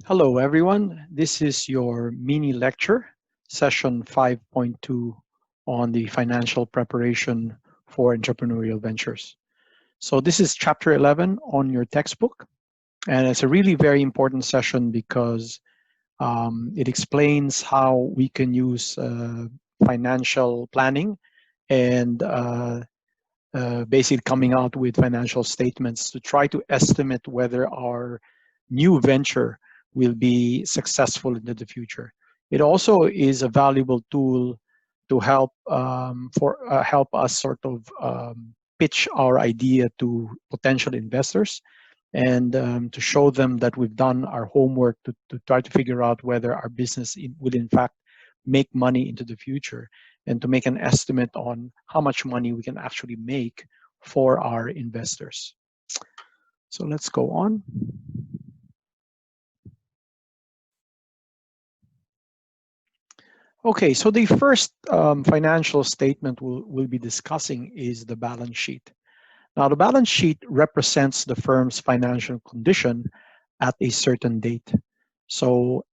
Hello, everyone. This is your mini lecture, session 5.2 on the financial preparation for entrepreneurial ventures. So this is chapter 11 on your textbook, and it's a really very important session because it explains how we can use financial planning and basically coming out with financial statements to try to estimate whether our new venture will be successful into the future. It also is a valuable tool to help us sort of pitch our idea to potential investors and to show them that we've done our homework to try to figure out whether our business will in fact make money into the future and to make an estimate on how much money we can actually make for our investors. So let's go on. Okay, so the first financial statement we'll be discussing is the balance sheet. Now, the balance sheet represents the firm's financial condition at a certain date. So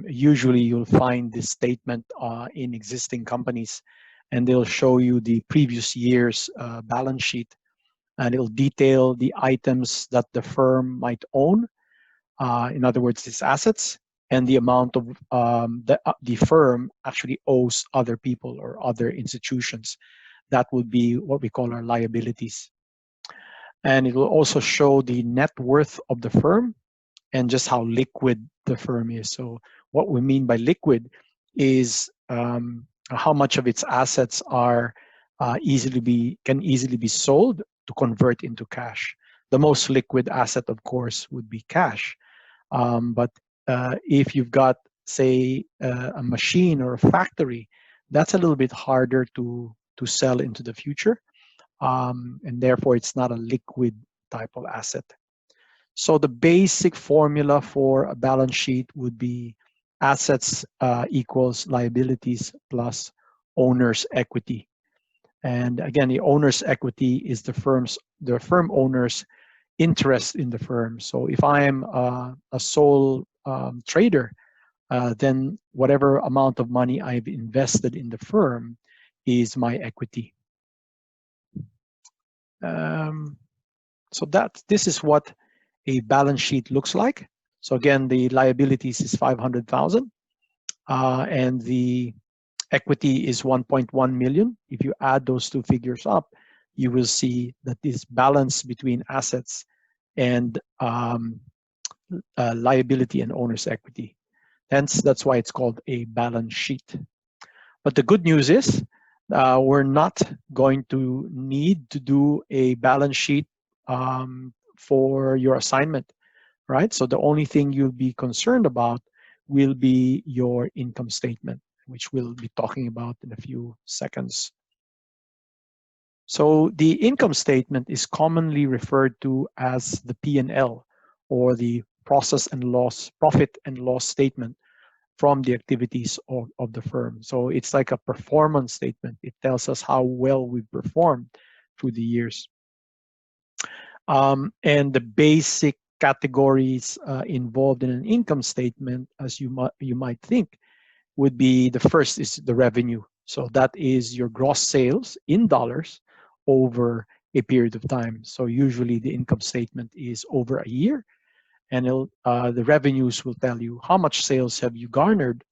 usually you'll find this statement in existing companies, and they'll show you the previous year's balance sheet, and it'll detail the items that the firm might own, in other words, its assets, and the amount of the firm actually owes other people or other institutions. That would be what we call our liabilities. And it will also show the net worth of the firm and just how liquid the firm is. So what we mean by liquid is how much of its assets are can easily be sold to convert into cash. The most liquid asset, of course, would be cash. But if you've got, say, a machine or a factory, that's a little bit harder to sell into the future, and therefore it's not a liquid type of asset. So the basic formula for a balance sheet would be assets equals liabilities plus owner's equity. And again, the owner's equity is the firm owner's interest in the firm. So if I am a sole trader, then whatever amount of money I've invested in the firm is my equity. So this is what a balance sheet looks like. So again, the liabilities is 500,000, and the equity is 1.1 million. If you add those two figures up, you will see that this balance between assets and liability and owner's equity. Hence, that's why it's called a balance sheet. But the good news is we're not going to need to do a balance sheet for your assignment, right? So the only thing you'll be concerned about will be your income statement, which we'll be talking about in a few seconds. So the income statement is commonly referred to as the P&L, or the profit and loss statement from the activities of the firm. So it's like a performance statement. It tells us how well we've performed through the years. And the basic categories involved in an income statement, as you might think, would be, the first is the revenue. So that is your gross sales in dollars over a period of time. So usually the income statement is over a year, and the revenues will tell you how much sales have you garnered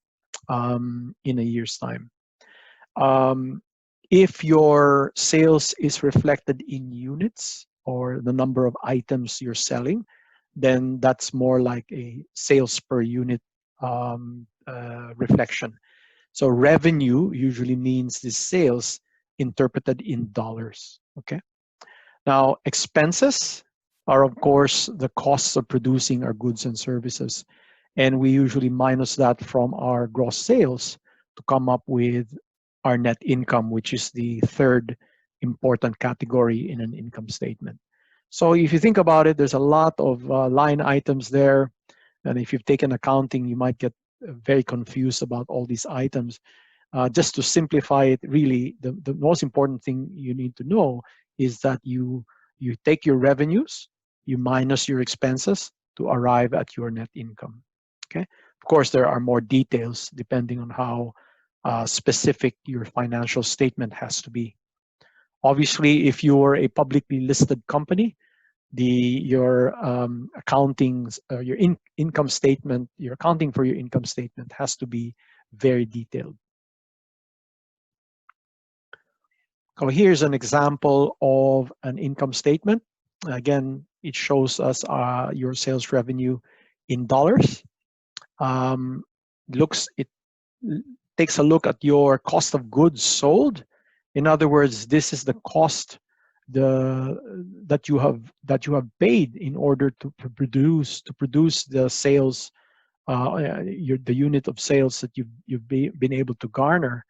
in a year's time. If your sales is reflected in units or the number of items you're selling, then that's more like a sales per unit reflection. So revenue usually means the sales interpreted in dollars, okay? Now, expenses are, of course, the costs of producing our goods and services. And we usually minus that from our gross sales to come up with our net income, which is the third important category in an income statement. So if you think about it, there's a lot of line items there. And if you've taken accounting, you might get very confused about all these items. Just to simplify it, really, the most important thing you need to know is that you take your revenues, you minus your expenses to arrive at your net income. Okay. Of course, there are more details depending on how specific your financial statement has to be. Obviously, if you are a publicly listed company, your income statement, your accounting for your income statement has to be very detailed. So here's an example of an income statement. Again, it shows us your sales revenue in dollars. It takes a look at your cost of goods sold. In other words, this is the cost that you have paid in order to produce the sales, the unit of sales that you've been able to garner,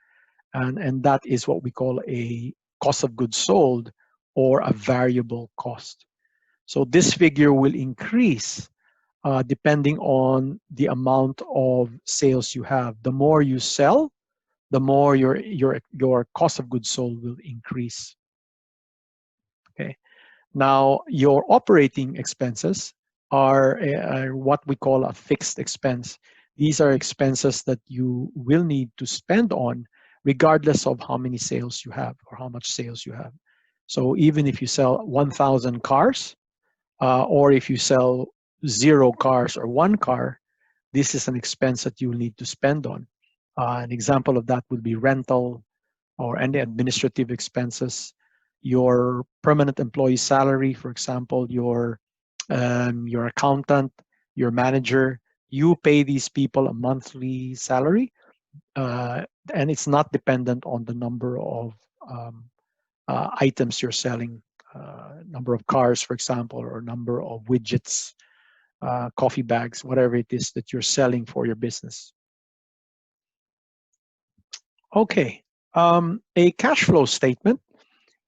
and that is what we call a cost of goods sold or a variable cost. So this figure will increase depending on the amount of sales you have. The more you sell, the more your cost of goods sold will increase. Okay. Now, your operating expenses are what we call a fixed expense. These are expenses that you will need to spend on regardless of how many sales you have or how much sales you have. So even if you sell 1,000 cars, or if you sell 0 cars or 1 car, this is an expense that you will need to spend on. An example of that would be rental or any administrative expenses, your permanent employee salary, for example, your accountant, your manager. You pay these people a monthly salary, and it's not dependent on the number of items you're selling, number of cars, for example, or number of widgets, coffee bags, whatever it is that you're selling for your business. Okay, a cash flow statement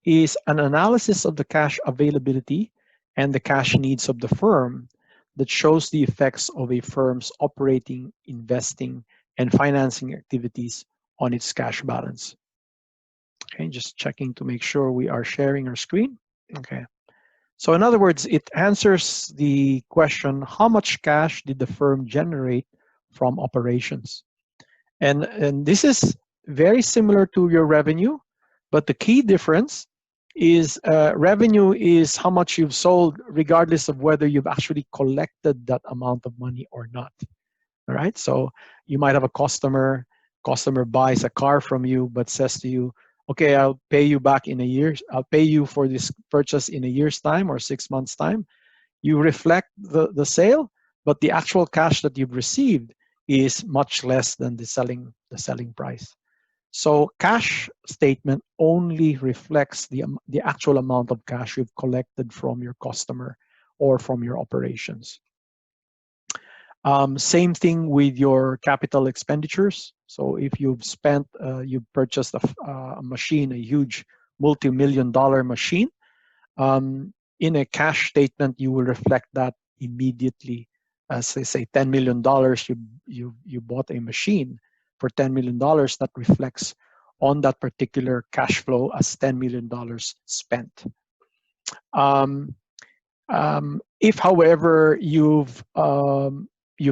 is an analysis of the cash availability and the cash needs of the firm that shows the effects of a firm's operating, investing, and financing activities on its cash balance. Okay, just checking to make sure we are sharing our screen. Okay. So in other words, it answers the question, how much cash did the firm generate from operations? And this is very similar to your revenue, but the key difference is revenue is how much you've sold regardless of whether you've actually collected that amount of money or not. All right, so you might have a customer buys a car from you but says to you, okay, I'll pay you back in a year. I'll pay you for this purchase in a year's time or 6 months' time. You reflect the sale, but the actual cash that you've received is much less than the selling price. So cash statement only reflects the actual amount of cash you've collected from your customer or from your operations. Same thing with your capital expenditures. So if you've purchased a machine, a huge multi-million-dollar machine, in a cash statement, you will reflect that immediately. As they say, $10 million, you bought a machine for $10 million, that reflects on that particular cash flow as $10 million spent. If, however, you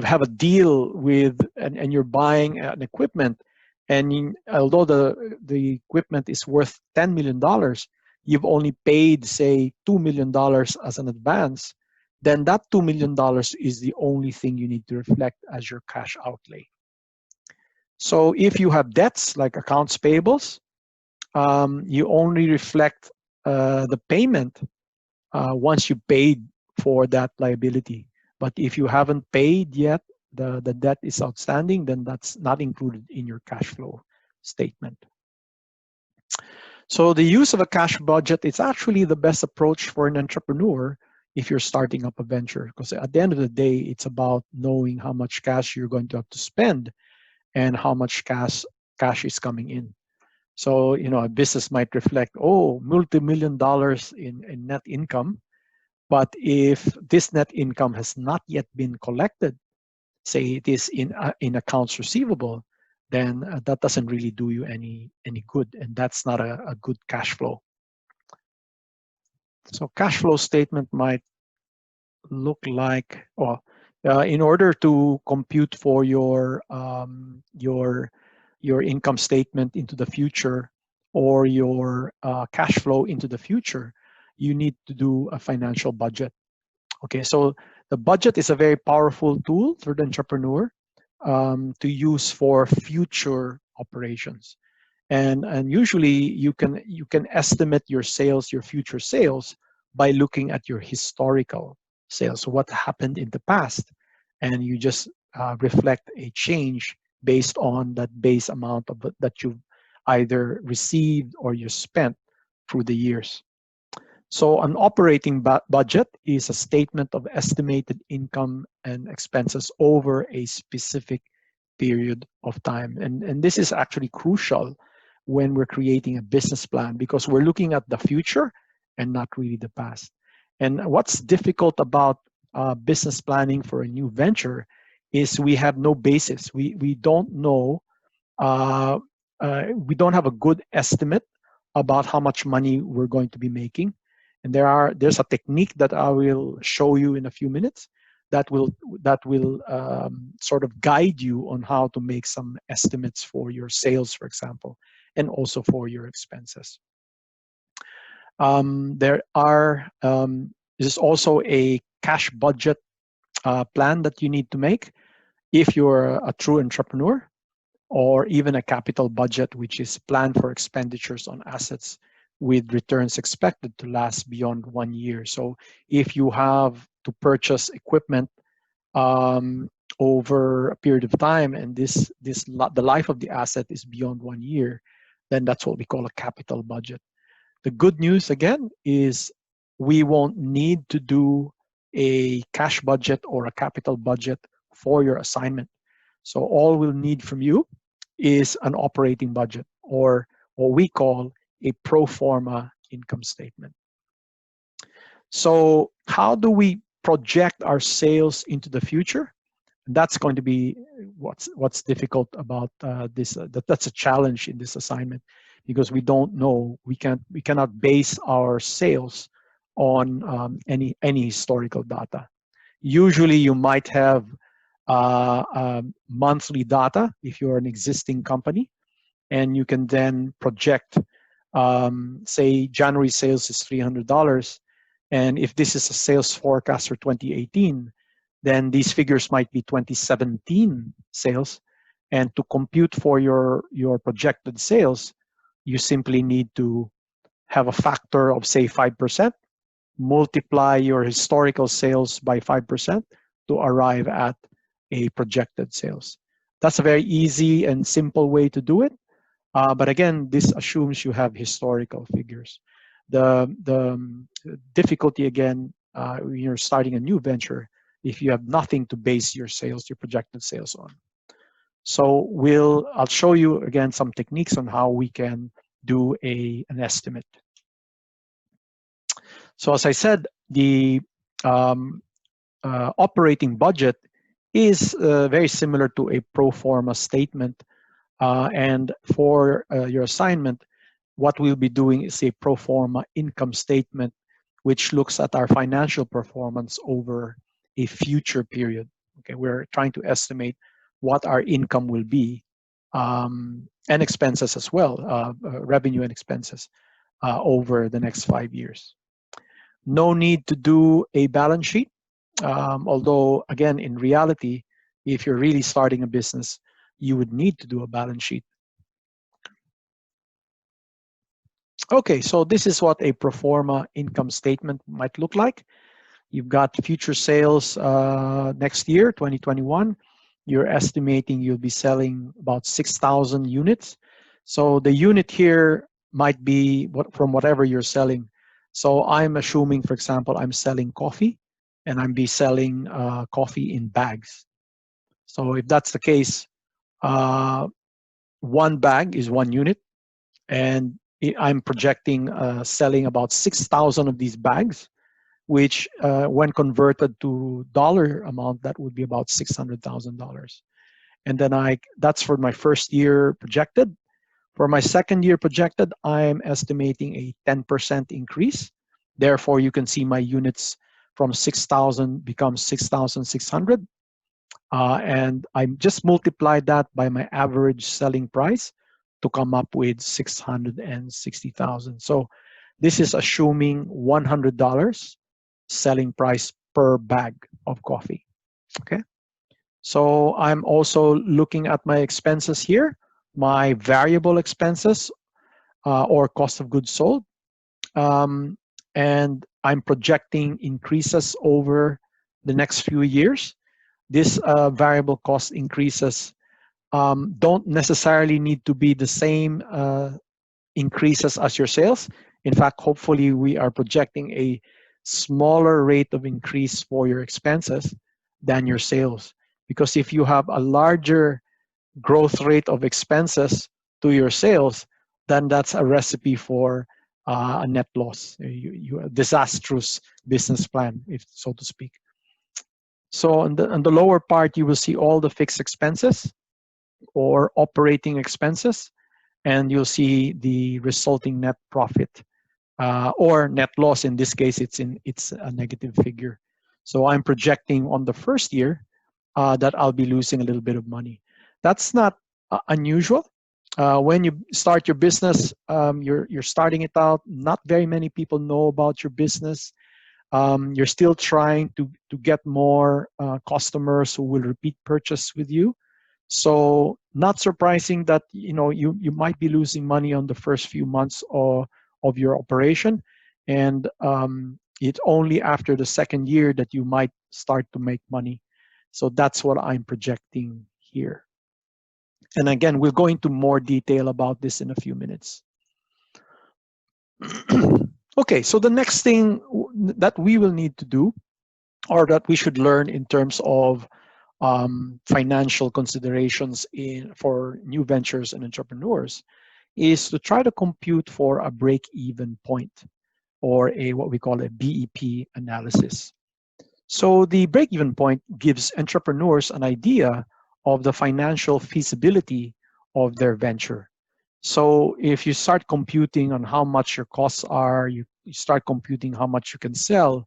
have a deal with and you're buying an equipment, and although the equipment is worth $10 million, you've only paid, say, $2 million as an advance, then that $2 million is the only thing you need to reflect as your cash outlay. So if you have debts like accounts payables, you only reflect the payment once you paid for that liability. But if you haven't paid yet, the debt is outstanding, then that's not included in your cash flow statement. So the use of a cash budget is actually the best approach for an entrepreneur if you're starting up a venture, because at the end of the day, it's about knowing how much cash you're going to have to spend and how much cash is coming in. So, a business might reflect, multi-million dollars in net income. But if this net income has not yet been collected, say it is in accounts receivable, then that doesn't really do you any good, and that's not a good cash flow. So cash flow statement might look like, In order to compute for your income statement into the future, or your cash flow into the future, you need to do a financial budget. Okay, so the budget is a very powerful tool for the entrepreneur to use for future operations. And usually you can estimate your sales, your future sales, by looking at your historical sales. So what happened in the past, and you just reflect a change based on that base amount of that you've either received or you spent through the years. So an operating budget is a statement of estimated income and expenses over a specific period of time. And this is actually crucial when we're creating a business plan, because we're looking at the future and not really the past. And what's difficult about business planning for a new venture is we have no basis. We don't know, we don't have a good estimate about how much money we're going to be making. And there's a technique that I will show you in a few minutes that will sort of guide you on how to make some estimates for your sales, for example, and also for your expenses. There's also a cash budget plan that you need to make if you're a true entrepreneur, or even a capital budget, which is planned for expenditures on assets with returns expected to last beyond 1 year. So if you have to purchase equipment over a period of time, and the life of the asset is beyond 1 year, then that's what we call a capital budget. The good news, again, is we won't need to do a cash budget or a capital budget for your assignment. So all we'll need from you is an operating budget, or what we call a pro forma income statement. So how do we project our sales into the future? That's going to be what's difficult about this. That's a challenge in this assignment, because we don't know. We cannot base our sales on any historical data. Usually, you might have monthly data if you're an existing company, and you can then project. Say January sales is $300, and if this is a sales forecast for 2018, then these figures might be 2017 sales. And to compute for your projected sales, you simply need to have a factor of, say, 5%, multiply your historical sales by 5% to arrive at a projected sales. That's a very easy and simple way to do it. But again, this assumes you have historical figures. The difficulty, again, when you're starting a new venture, if you have nothing to base your sales, your projected sales on. So I'll show you again some techniques on how we can do an estimate. So as I said, the operating budget is very similar to a pro forma statement. And for your assignment, what we'll be doing is a pro forma income statement, which looks at our financial performance over a future period. Okay, we're trying to estimate what our income will be, and expenses as well, revenue and expenses over the next 5 years. No need to do a balance sheet, although again, in reality, if you're really starting a business, you would need to do a balance sheet. Okay, so this is what a pro forma income statement might look like. You've got future sales next year, 2021. You're estimating you'll be selling about 6,000 units. So the unit here might be from whatever you're selling. So I'm assuming, for example, I'm selling coffee, and I'm selling coffee in bags. So if that's the case, one bag is 1 unit, and I'm projecting selling about 6,000 of these bags, which when converted to dollar amount, that would be about $600,000. And then that's for my first year projected. For my second year projected, I'm estimating a 10% increase. Therefore, you can see my units from 6,000 becomes 6,600. And I just multiplied that by my average selling price to come up with 660,000. So this is assuming $100 selling price per bag of coffee. Okay. So I'm also looking at my expenses here, my variable expenses or cost of goods sold. And I'm projecting increases over the next few years. This variable cost increases don't necessarily need to be the same increases as your sales. In fact, hopefully we are projecting a smaller rate of increase for your expenses than your sales. Because if you have a larger growth rate of expenses to your sales, then that's a recipe for a net loss, a disastrous business plan, if so to speak. So on the lower part, you will see all the fixed expenses or operating expenses, and you'll see the resulting net profit or net loss. In this case, it's a negative figure. So I'm projecting on the first year that I'll be losing a little bit of money. That's not unusual. When you start your business, you're starting it out. Not very many people know about your business. You're still trying to get more customers who will repeat purchase with you. So not surprising that you might be losing money on the first few months of your operation, and it's only after the second year that you might start to make money. So that's what I'm projecting here. And again, we'll go into more detail about this in a few minutes. Okay, so the next thing that we will need to do, or that we should learn in terms of financial considerations for new ventures and entrepreneurs, is to try to compute for a break-even point, or what we call a BEP analysis. So the break-even point gives entrepreneurs an idea of the financial feasibility of their venture. So if you start computing on how much your costs are, you start computing how much you can sell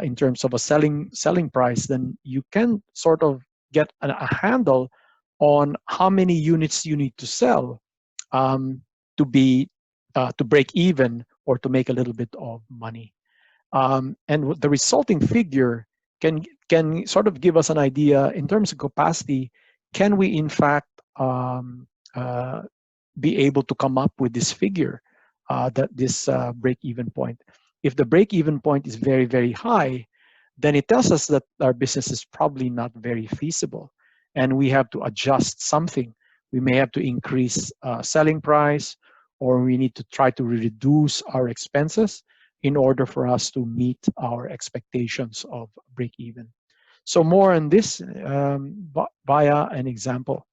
in terms of a selling price, then you can sort of get a handle on how many units you need to sell to break even or to make a little bit of money. And the resulting figure can sort of give us an idea in terms of capacity. Can we in fact be able to come up with this figure, this break-even point? If the break-even point is very, very high, then it tells us that our business is probably not very feasible, and we have to adjust something. We may have to increase selling price, or we need to try to reduce our expenses in order for us to meet our expectations of break-even. So more on this via an example.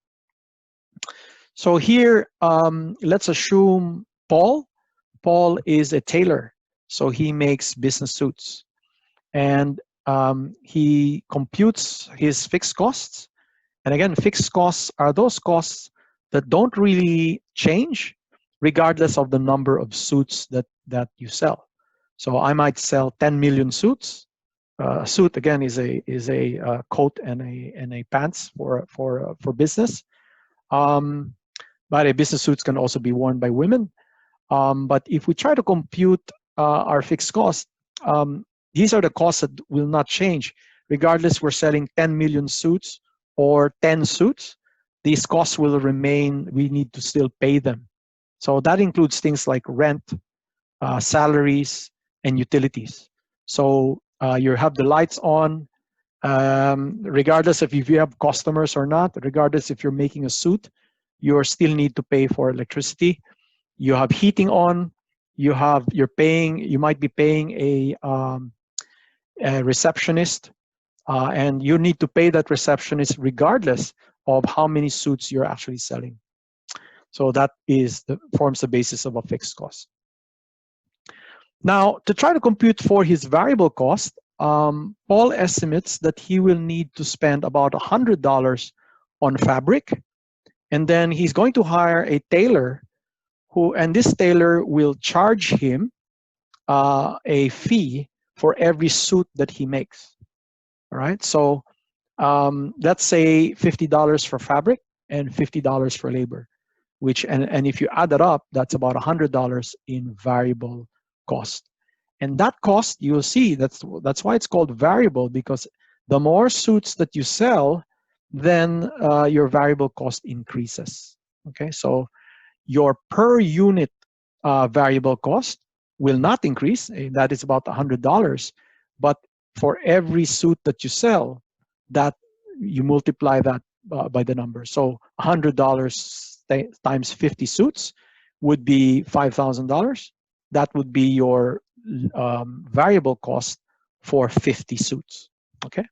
So here, let's assume Paul. Paul is a tailor, so he makes business suits, and he computes his fixed costs. And again, fixed costs are those costs that don't really change regardless of the number of suits that you sell. So I might sell 10 million suits. A suit again is a coat and a pants for business. But a business suits can also be worn by women. But if we try to compute our fixed costs, these are the costs that will not change regardless we're selling 10 million suits or 10 suits. These costs will remain. We need to still pay them. So that includes things like rent, salaries, and utilities. So you have the lights on, regardless if you have customers or not, regardless if you're making a suit, you still need to pay for electricity. You have heating on. You might be paying a receptionist, and you need to pay that receptionist regardless of how many suits you're actually selling. So that forms the basis of a fixed cost. Now, to try to compute for his variable cost, Paul estimates that he will need to spend about $100 on fabric, and then he's going to hire a tailor and this tailor will charge him a fee for every suit that he makes. All right, so let's say $50 for fabric and $50 for labor, which and if you add that up, that's about $100 in variable cost. And that cost, you'll see, that's why it's called variable, because the more suits that you sell, then your variable cost increases. Okay, so your per unit variable cost will not increase. That is about $100. But for every suit that you sell, that you multiply that by the number. So $100 times 50 suits would be $5,000. That would be your variable cost for 50 suits. Okay.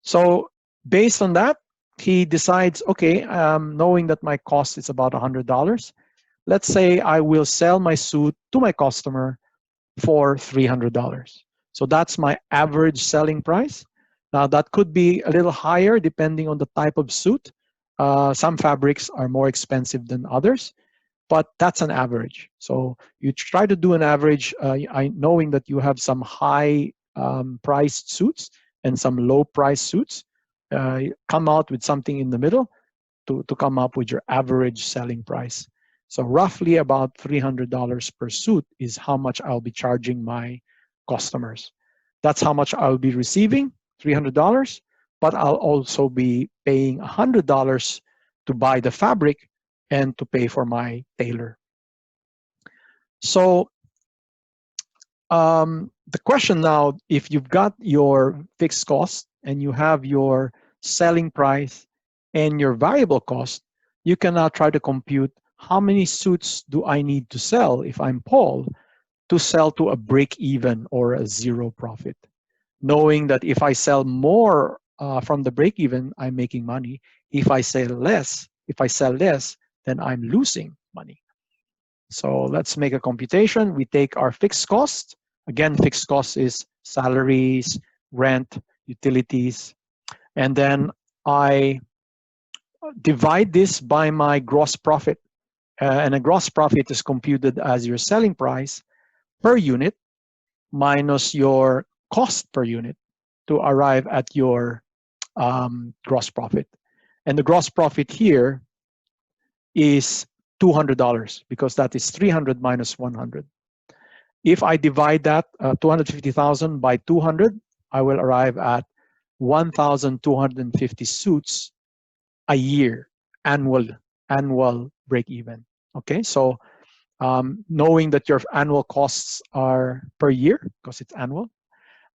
So based on that, he decides, okay, knowing that my cost is about $100, let's say I will sell my suit to my customer for $300. So that's my average selling price. Now that could be a little higher depending on the type of suit. Some fabrics are more expensive than others, but that's an average. So you try to do an average, knowing that you have some high priced suits and some low priced suits. Come out with something in the middle to come up with your average selling price. So roughly about $300 per suit is how much I'll be charging my customers. That's how much I'll be receiving, $300, but I'll also be paying $100 to buy the fabric and to pay for my tailor. So the question now, if you've got your fixed cost and you have your selling price and your variable cost, you can now try to compute how many suits do I need to sell if I'm Paul to sell to a break even or a zero profit, knowing that if I sell more from the break even, I'm making money. If I sell less, then I'm losing money. So let's make a computation. We take our fixed cost. Again, fixed cost is salaries, rent, utilities, and then I divide this by my gross profit. And a gross profit is computed as your selling price per unit minus your cost per unit to arrive at your gross profit. And the gross profit here is $200 because that is 300 minus 100. If I divide that 250,000 by 200, I will arrive at 1,250 suits a year, annual break even. Okay, so knowing that your annual costs are per year because it's annual,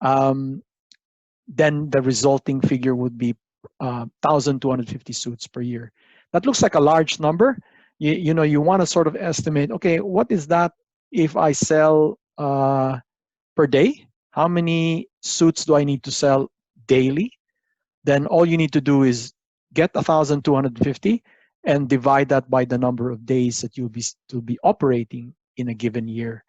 then the resulting figure would be 1,250 suits per year. That looks like a large number. You know, you want to sort of estimate, okay, what is that if I sell per day? How many suits do I need to sell daily? Then all you need to do is get 1,250 and divide that by the number of days that you'll be operating in a given year.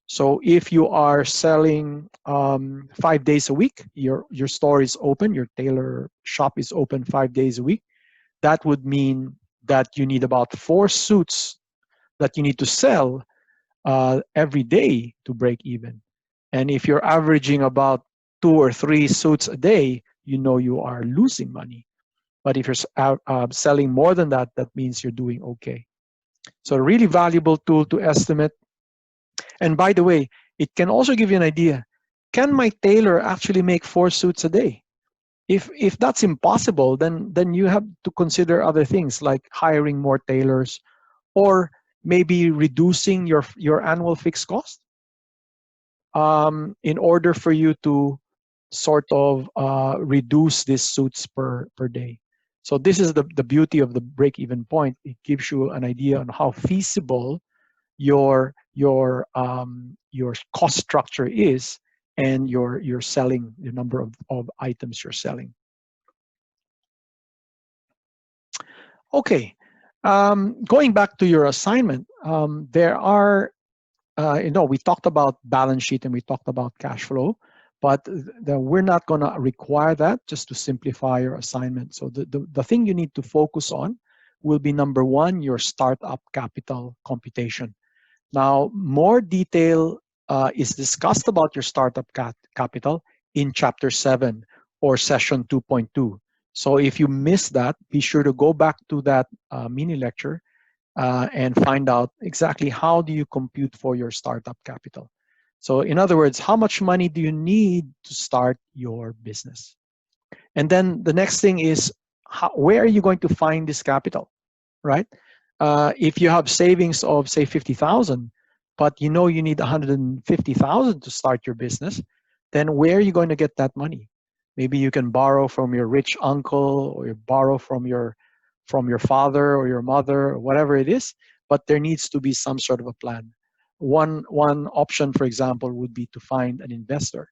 So if you are selling 5 days a week, your store is open, your tailor shop is open 5 days a week, that would mean that you need about 4 suits that you need to sell every day to break even. And if you're averaging about 2 or 3 suits a day, you know you are losing money. But if you're selling more than that, that means you're doing okay. So a really valuable tool to estimate. And by the way, it can also give you an idea. Can my tailor actually make 4 suits a day? If that's impossible, then you have to consider other things like hiring more tailors or maybe reducing your annual fixed cost in order for you to sort of reduce these suits per day. So this is the beauty of the break-even point. It gives you an idea on how feasible your cost structure is and your selling, the number of items you're selling. Okay, going back to your assignment, there are, we talked about balance sheet and we talked about cash flow, but we're not going to require that, just to simplify your assignment. So the thing you need to focus on will be, number 1, your startup capital computation. Now, more detail is discussed about your startup capital in Chapter 7 or Session 2.2. So if you missed that, be sure to go back to that mini lecture and find out exactly how do you compute for your startup capital. So in other words, how much money do you need to start your business? And then the next thing is, where are you going to find this capital, right? If you have savings of say 50,000, but you know you need 150,000 to start your business, then where are you going to get that money? Maybe you can borrow from your rich uncle, or you borrow from your father or your mother, or whatever it is, but there needs to be some sort of a plan. One option, for example, would be to find an investor,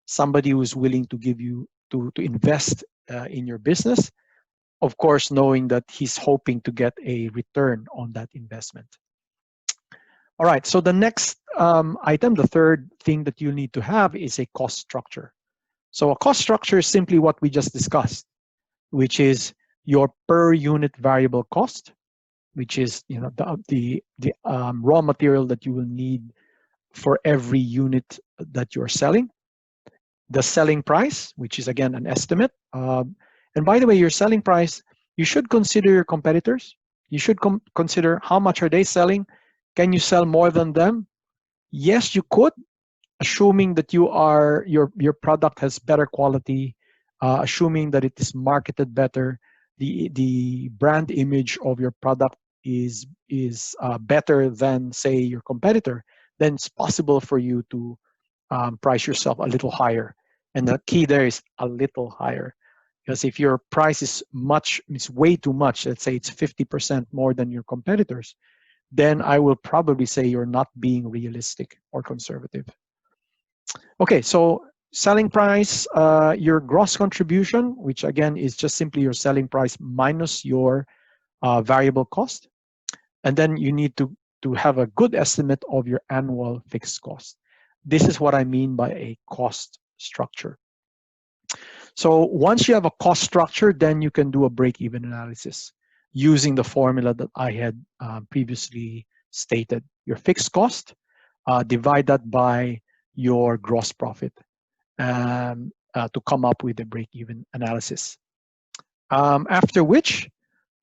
somebody who is willing to give you to invest in your business, of course, knowing that he's hoping to get a return on that investment. All right, so the next item, the third thing that you need to have, is a cost structure. So a cost structure is simply what we just discussed, which is your per unit variable cost, which is the raw material that you will need for every unit that you're selling, the selling price, which is again an estimate. And by the way, your selling price, you should consider your competitors. You should consider how much are they selling. Can you sell more than them? Yes, you could, assuming that your product has better quality, assuming that it is marketed better, the brand image of your product is better than say your competitor. Then it's possible for you to price yourself a little higher. And the key there is a little higher, because if your price is way too much, let's say it's 50% more than your competitors, then I will probably say you're not being realistic or conservative. Okay, so selling price, your gross contribution, which again is just simply your selling price minus your variable cost. And then you need to have a good estimate of your annual fixed cost. This is what I mean by a cost structure. So once you have a cost structure, then you can do a break-even analysis using the formula that I had previously stated. Your fixed cost, divide that by your gross profit to come up with a break-even analysis. After which,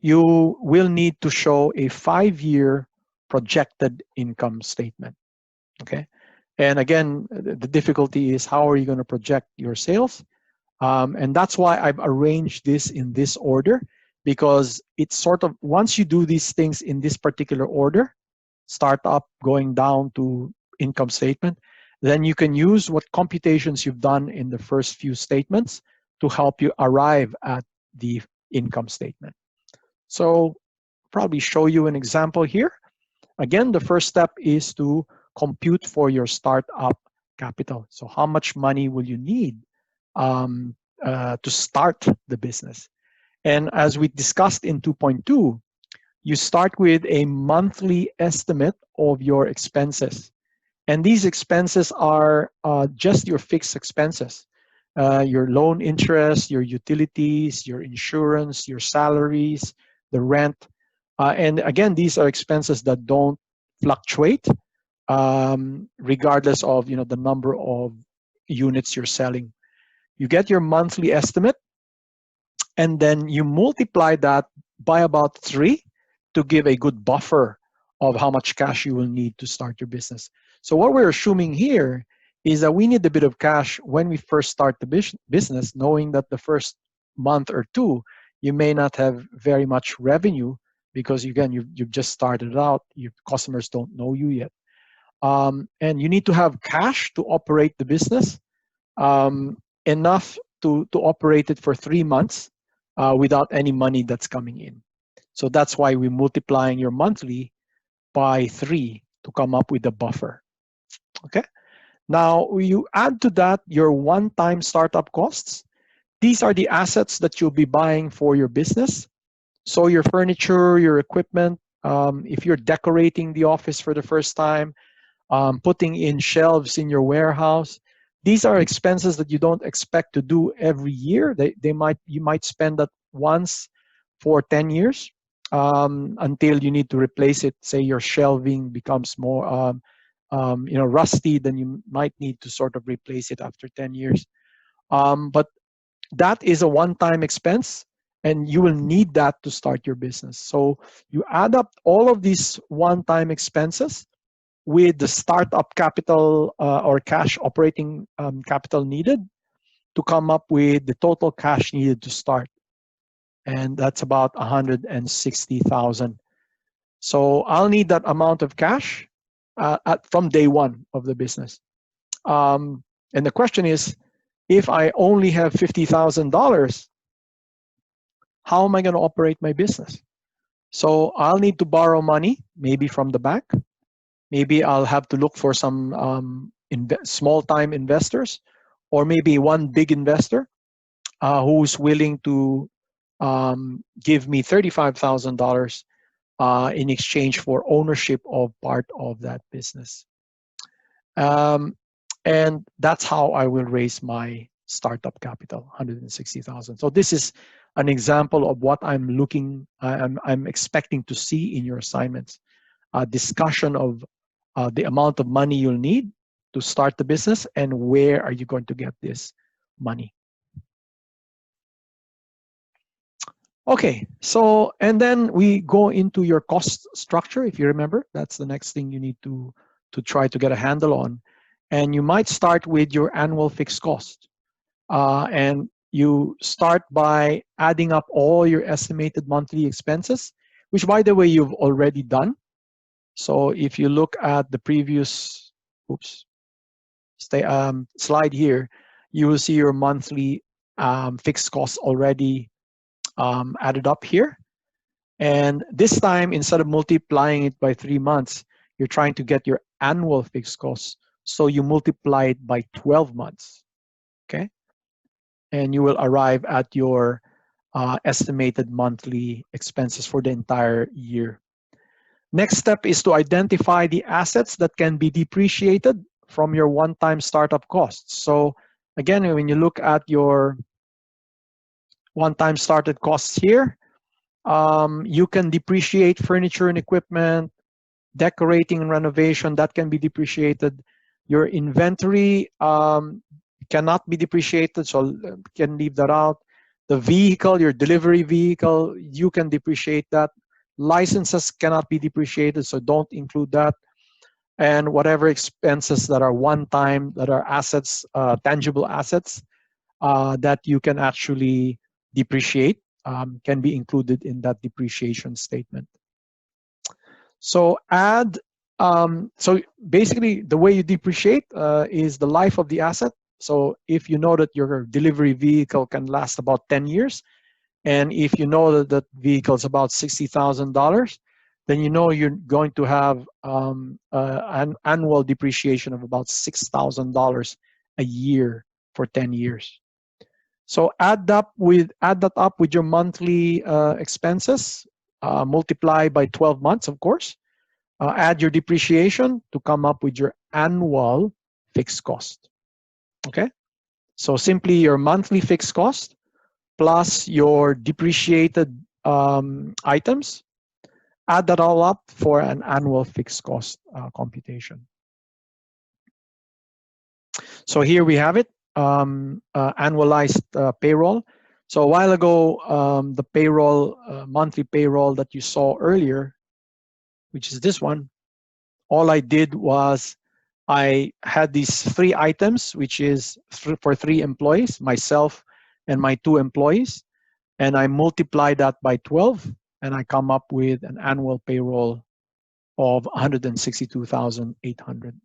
you will need to show a 5-year projected income statement, okay? And again, the difficulty is how are you going to project your sales? And that's why I've arranged this in this order, because it's sort of, once you do these things in this particular order, startup going down to income statement, then you can use what computations you've done in the first few statements to help you arrive at the income statement. So probably show you an example here. Again, the first step is to compute for your startup capital. So how much money will you need to start the business? And as we discussed in 2.2, you start with a monthly estimate of your expenses. And these expenses are just your fixed expenses. Your loan interest, your utilities, your insurance, your salaries, the rent. And again, these are expenses that don't fluctuate regardless of the number of units you're selling. You get your monthly estimate, and then you multiply that by about 3 to give a good buffer of how much cash you will need to start your business. So what we're assuming here is that we need a bit of cash when we first start the business, knowing that the first month or two, you may not have very much revenue because, again, you've just started out. Your customers don't know you yet. And you need to have cash to operate the business, enough to operate it for 3 months without any money that's coming in. So that's why we're multiplying your monthly by 3 to come up with a buffer. Okay. Now you add to that your one-time startup costs. These are the assets that you'll be buying for your business. So your furniture, your equipment, if you're decorating the office for the first time, putting in shelves in your warehouse, these are expenses that you don't expect to do every year. You might spend that once for 10 years until you need to replace it. Say your shelving becomes more rusty, then you might need to sort of replace it after 10 years. But that is a one-time expense, and you will need that to start your business. So you add up all of these one-time expenses with the startup capital or cash operating capital needed to come up with the total cash needed to start. And that's about 160,000. So I'll need that amount of cash from day one of the business. And the question is, if I only have $50,000, how am I going to operate my business? So I'll need to borrow money, maybe from the bank. Maybe I'll have to look for some small-time investors, or maybe one big investor who's willing to give me $35,000 in exchange for ownership of part of that business. And that's how I will raise my startup capital, 160,000. So this is an example of what I'm expecting to see in your assignments. A discussion of the amount of money you'll need to start the business and where are you going to get this money. Okay, so, and then we go into your cost structure. If you remember, that's the next thing you need to try to get a handle on. And you might start with your annual fixed cost. And you start by adding up all your estimated monthly expenses, which, by the way, you've already done. So if you look at the previous slide here, you will see your monthly fixed costs already added up here. And this time, instead of multiplying it by 3 months, you're trying to get your annual fixed costs. So you multiply it by 12 months, okay? And you will arrive at your estimated monthly expenses for the entire year. Next step is to identify the assets that can be depreciated from your one-time startup costs. So again, when you look at your one-time started costs here, you can depreciate furniture and equipment, decorating and renovation, that can be depreciated. Your inventory cannot be depreciated, so can leave that out. The vehicle, your delivery vehicle, you can depreciate that. Licenses cannot be depreciated, so don't include that. And whatever expenses that are one-time, that are assets, tangible assets, that you can actually depreciate, can be included in that depreciation statement. So so basically the way you depreciate is the life of the asset. So if you know that your delivery vehicle can last about 10 years, and if you know that that vehicle is about $60,000, then you know you're going to have an annual depreciation of about $6,000 a year for 10 years. So add that up with your monthly expenses, multiply by 12 months, of course. Add your depreciation to come up with your annual fixed cost. Okay, so simply your monthly fixed cost plus your depreciated items, add that all up for an annual fixed cost computation. So here we have it, annualized payroll. So a while ago, the payroll, monthly payroll that you saw earlier, which is this one, all I did was I had these 3 items, which is for 3 employees, myself and my 2 employees, and I multiply that by 12, and I come up with an annual payroll of 162,800.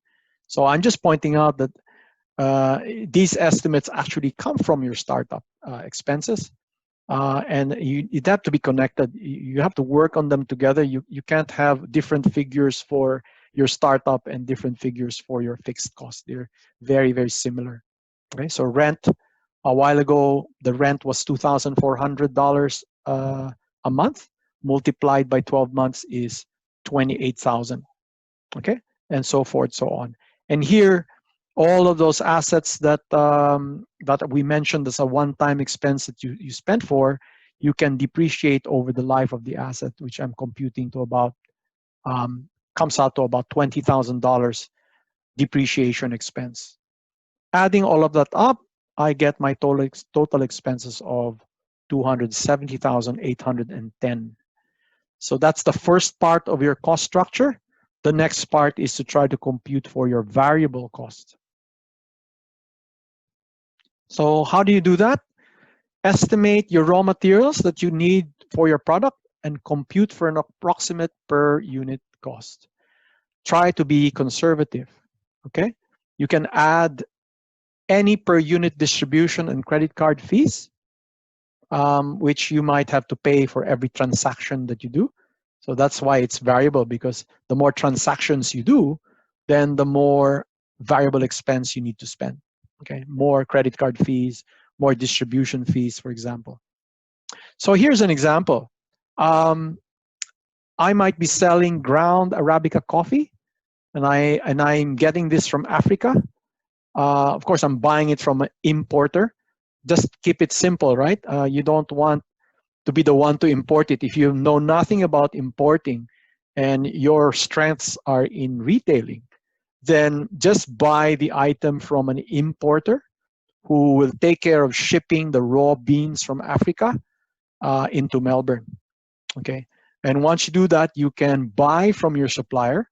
So I'm just pointing out that these estimates actually come from your startup expenses, and you have to be connected. You have to work on them together. You can't have different figures for your startup and different figures for your fixed cost. They're very, very similar. Okay, so rent, a while ago, the rent was $2,400 a month, multiplied by 12 months is 28,000. Okay, and so forth, so on. And here, all of those assets that that we mentioned as a one-time expense that you spent for, you can depreciate over the life of the asset, which I'm computing to about comes out to about $20,000 depreciation expense. Adding all of that up, I get my total expenses of 270,810. So that's the first part of your cost structure. The next part is to try to compute for your variable cost. So how do you do that? Estimate your raw materials that you need for your product and compute for an approximate per unit cost. Try to be conservative, okay? You can add any per unit distribution and credit card fees, which you might have to pay for every transaction that you do. So that's why it's variable, because the more transactions you do, then the more variable expense you need to spend. Okay, more credit card fees, more distribution fees, for example. So here's an example. I might be selling ground Arabica coffee, and I'm getting this from Africa. Of course, I'm buying it from an importer. Just keep it simple, right? You don't want to be the one to import it. If you know nothing about importing and your strengths are in retailing, then just buy the item from an importer who will take care of shipping the raw beans from Africa into Melbourne. Okay, and once you do that, you can buy from your supplier,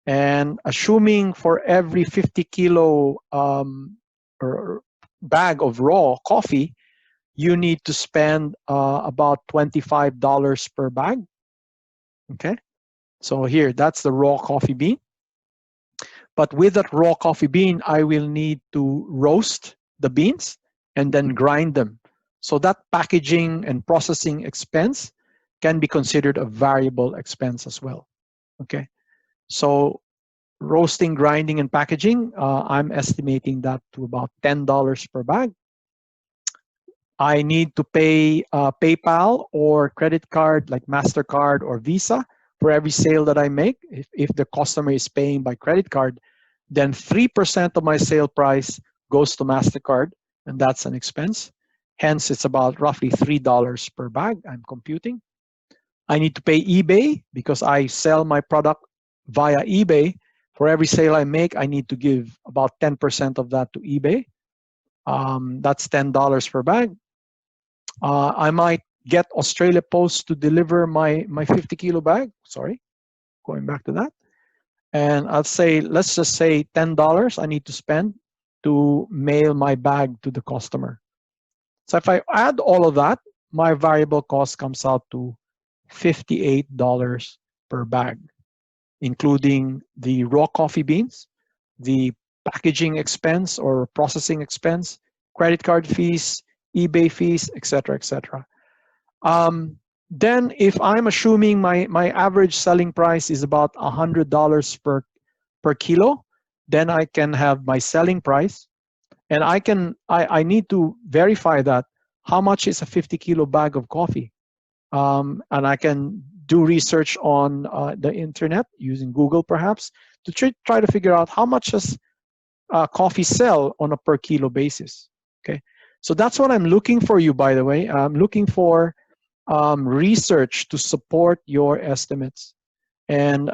and assuming for every 50 kilo or bag of raw coffee, you need to spend about $25 per bag. Okay, so here, that's the raw coffee bean. But with that raw coffee bean, I will need to roast the beans and then grind them. So that packaging and processing expense can be considered a variable expense as well. Okay, so roasting, grinding, and packaging, I'm estimating that to about $10 per bag. I need to pay PayPal or credit card like MasterCard or Visa for every sale that I make. If the customer is paying by credit card, then 3% of my sale price goes to MasterCard, and that's an expense. Hence, it's about roughly $3 per bag I'm computing. I need to pay eBay because I sell my product via eBay. For every sale I make, I need to give about 10% of that to eBay. That's $10 per bag. I might get Australia Post to deliver my 50 kilo bag. Sorry, going back to that. And I'll say, let's just say $10 I need to spend to mail my bag to the customer. So if I add all of that, my variable cost comes out to $58 per bag, including the raw coffee beans, the packaging expense or processing expense, credit card fees, eBay fees, etc., etc. Then if I'm assuming my average selling price is about $100 per kilo, then I can have my selling price, and I need to verify that how much is a 50 kilo bag of coffee, and I can do research on the internet using Google perhaps to try to figure out how much does coffee sell on a per kilo basis. Okay, so that's what I'm looking for you, by the way. I'm looking for research to support your estimates. And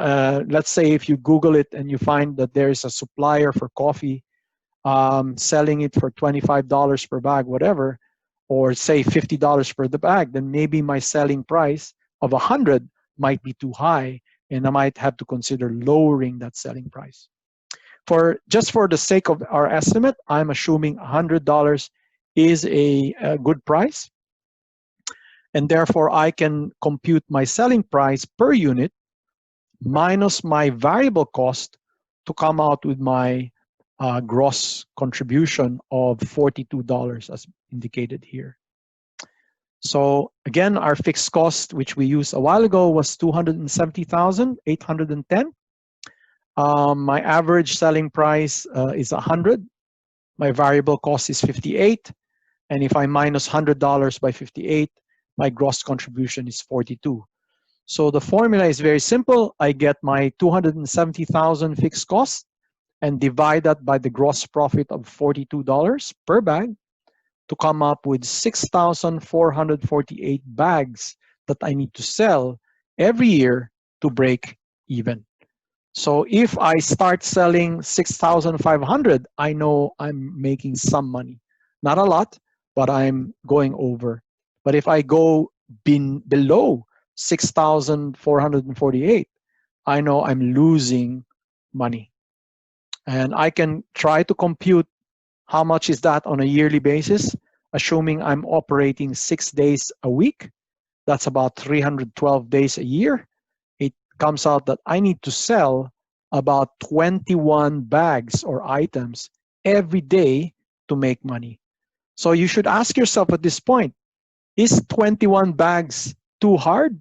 let's say if you Google it and you find that there is a supplier for coffee selling it for $25 per bag, whatever, or say $50 per the bag, then maybe my selling price of 100 might be too high, and I might have to consider lowering that selling price. Just for the sake of our estimate, I'm assuming $100 is a good price, and therefore I can compute my selling price per unit minus my variable cost to come out with my gross contribution of $42 as indicated here. So again, our fixed cost, which we used a while ago, was $270,810. My average selling price is 100. My variable cost is 58. And if I minus $100 by 58, my gross contribution is 42. So the formula is very simple. I get my 270,000 fixed cost and divide that by the gross profit of $42 per bag to come up with 6,448 bags that I need to sell every year to break even. So if I start selling 6,500, I know I'm making some money. Not a lot, but I'm going over. But if I go below 6,448, I know I'm losing money. And I can try to compute how much is that on a yearly basis, assuming I'm operating 6 days a week. That's about 312 days a year. It comes out that I need to sell about 21 bags or items every day to make money. So you should ask yourself at this point, is 21 bags too hard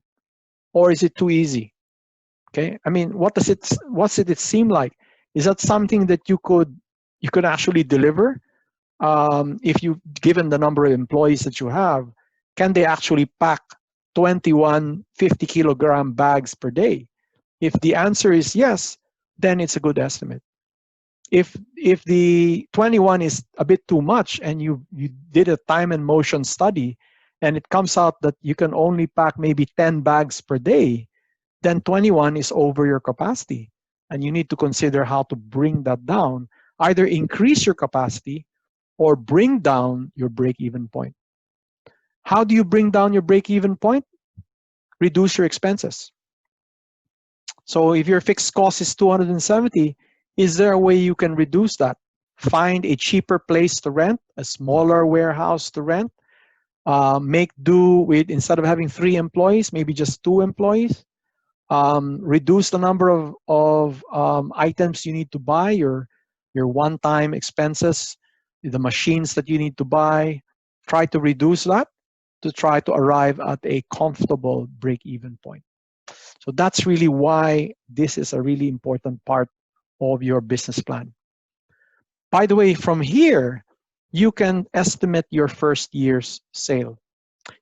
or is it too easy? Okay, I mean, what's it seem like? Is that something that you could actually deliver? If you given the number of employees that you have, can they actually pack 21 50-kilogram bags per day? If the answer is yes, then it's a good estimate. If the 21 is a bit too much and you did a time and motion study and it comes out that you can only pack maybe 10 bags per day, then 21 is over your capacity. And you need to consider how to bring that down, either increase your capacity or bring down your break-even point. How do you bring down your break-even point? Reduce your expenses. So if your fixed cost is 270, is there a way you can reduce that? Find a cheaper place to rent, a smaller warehouse to rent, make do with, instead of having 3 employees, maybe just 2 employees. Reduce the number of items you need to buy, your one-time expenses, the machines that you need to buy. Try to reduce that to try to arrive at a comfortable break-even point. So that's really why this is a really important part of your business plan. By the way, from here, you can estimate your first year's sale.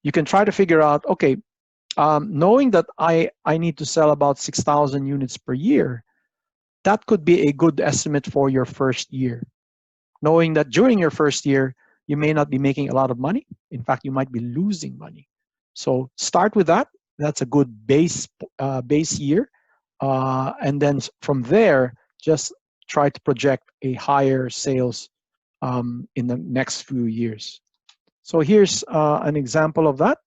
You can try to figure out, okay, knowing that I need to sell about 6,000 units per year, that could be a good estimate for your first year. Knowing that during your first year, you may not be making a lot of money. In fact, you might be losing money. So start with that. That's a good base year. And then from there, just try to project a higher sales in the next few years. So here's an example of that.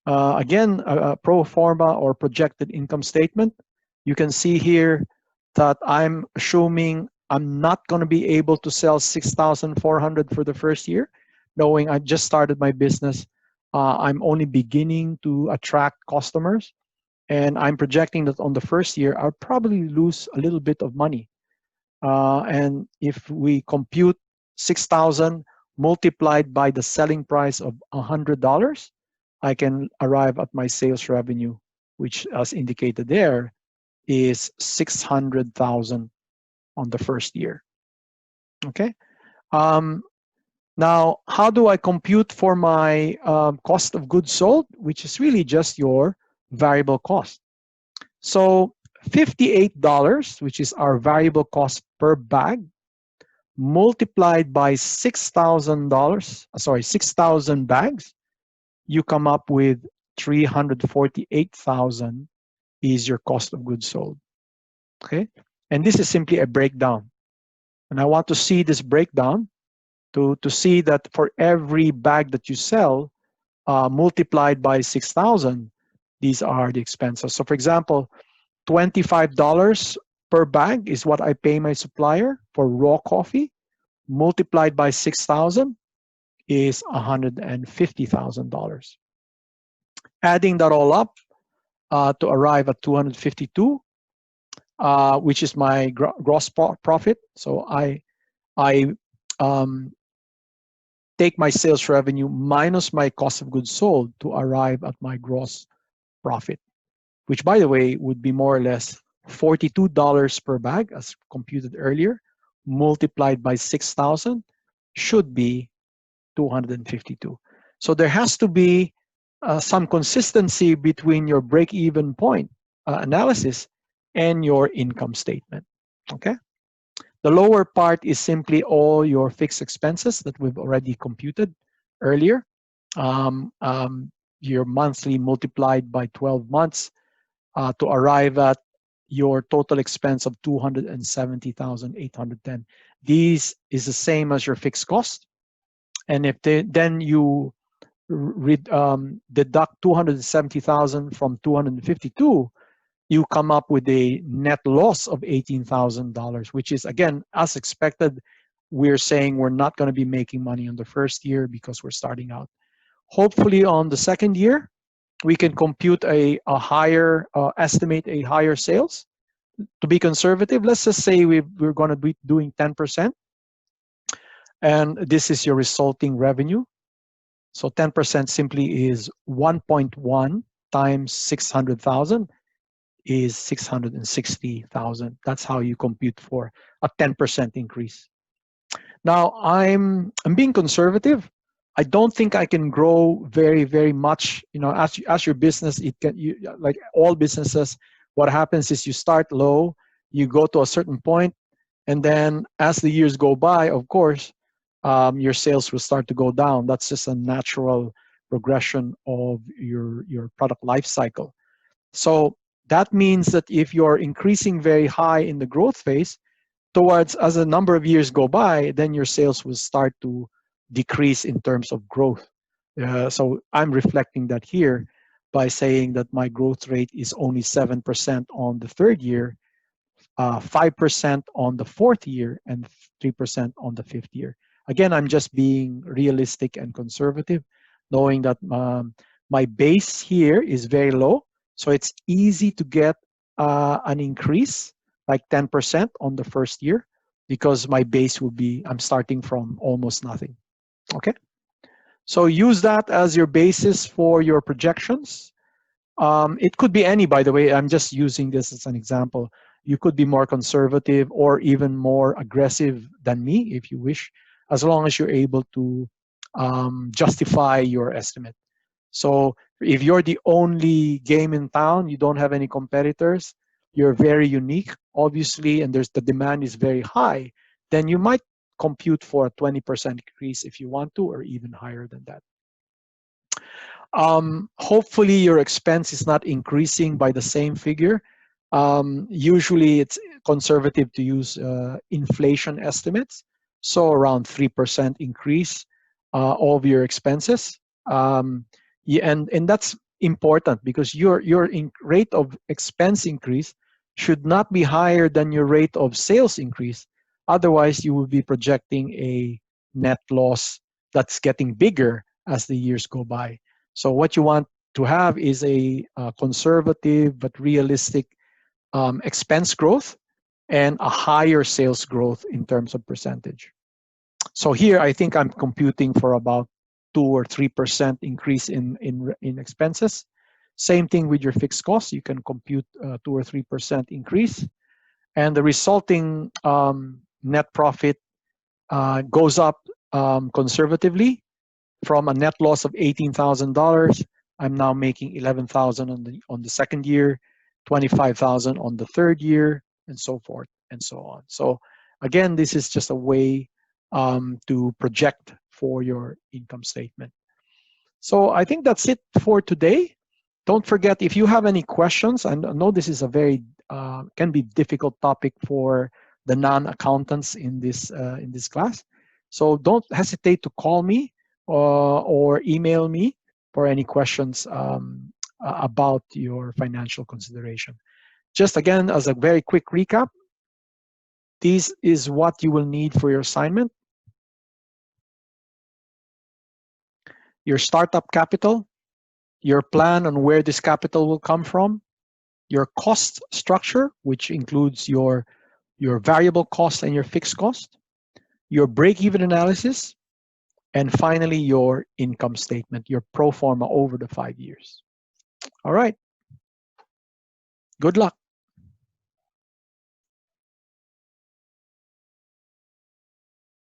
Again, a pro forma or projected income statement. You can see here that I'm assuming I'm not going to be able to sell 6,400 for the first year, knowing I just started my business. I'm only beginning to attract customers, and I'm projecting that on the first year, I'll probably lose a little bit of money. And if we compute 6,000 multiplied by the selling price of $100, I can arrive at my sales revenue, which, as indicated there, is 600,000 on the first year. Okay. Now, how do I compute for my cost of goods sold, which is really just your variable cost? So $58, which is our variable cost per bag, multiplied by $6,000, 6,000 bags, you come up with 348,000 is your cost of goods sold. Okay, and this is simply a breakdown, and I want to see this breakdown to see that for every bag that you sell, multiplied by 6,000, these are the expenses. So for example, $25 per bag is what I pay my supplier for raw coffee, multiplied by 6,000 is $150,000. Adding that all up to arrive at 252, which is my gross profit. So I take my sales revenue minus my cost of goods sold to arrive at my gross profit, which, by the way, would be more or less $42 per bag, as computed earlier, multiplied by 6,000 should be 252. So there has to be some consistency between your break-even point analysis and your income statement. Okay. The lower part is simply all your fixed expenses that we've already computed earlier. Your monthly multiplied by 12 months to arrive at your total expense of 270,810. These is the same as your fixed cost. And if then you deduct 270,000 from 252, you come up with a net loss of $18,000, which is, again, as expected. We're saying we're not going to be making money on the first year because we're starting out. Hopefully on the second year, we can compute a higher, estimate a higher sales. To be conservative, let's just say we're going to be doing 10%. And this is your resulting revenue. So 10% simply is 1.1 times 600,000 is 660,000. That's how you compute for a 10% increase. Now I'm being conservative. I don't think I can grow very, very much. You know, as your business, like all businesses, what happens is you start low, you go to a certain point, and then as the years go by, of course, your sales will start to go down. That's just a natural progression of your product life cycle. So that means that if you're increasing very high in the growth phase, towards as a number of years go by, then your sales will start to decrease in terms of growth. So I'm reflecting that here by saying that my growth rate is only 7% on the third year, 5% on the fourth year, and 3% on the fifth year. Again, I'm just being realistic and conservative, knowing that my base here is very low. So it's easy to get an increase like 10% on the first year because my base will be, I'm starting from almost nothing. Okay. So use that as your basis for your projections. It could be any, by the way. I'm just using this as an example. You could be more conservative or even more aggressive than me if you wish, as long as you're able to justify your estimate. So if you're the only game in town, you don't have any competitors, you're very unique, obviously, and the demand is very high, then you might compute for a 20% increase if you want to, or even higher than that. Hopefully your expense is not increasing by the same figure. Usually it's conservative to use inflation estimates, so around 3% increase of your expenses. Yeah, and that's important because your rate of expense increase should not be higher than your rate of sales increase. Otherwise, you will be projecting a net loss that's getting bigger as the years go by. So what you want to have is a conservative but realistic expense growth and a higher sales growth in terms of percentage. So here, I think I'm computing for about 2 or 3% increase in expenses. Same thing with your fixed costs. You can compute 2 or 3% increase. And the resulting net profit goes up conservatively from a net loss of $18,000. I'm now making $11,000 on the second year, $25,000 on the third year, and so forth and so on. So again, this is just a way to project for your income statement. So I think that's it for today. Don't forget, if you have any questions, I know this is a very can be difficult topic for the non-accountants in this class. So don't hesitate to call me or email me for any questions about your financial consideration. Just again, as a very quick recap, this is what you will need for your assignment. Your startup capital, your plan on where this capital will come from, your cost structure, which includes your variable cost and your fixed cost, your break-even analysis, and finally your income statement, your pro forma over the 5 years. All right. Good luck.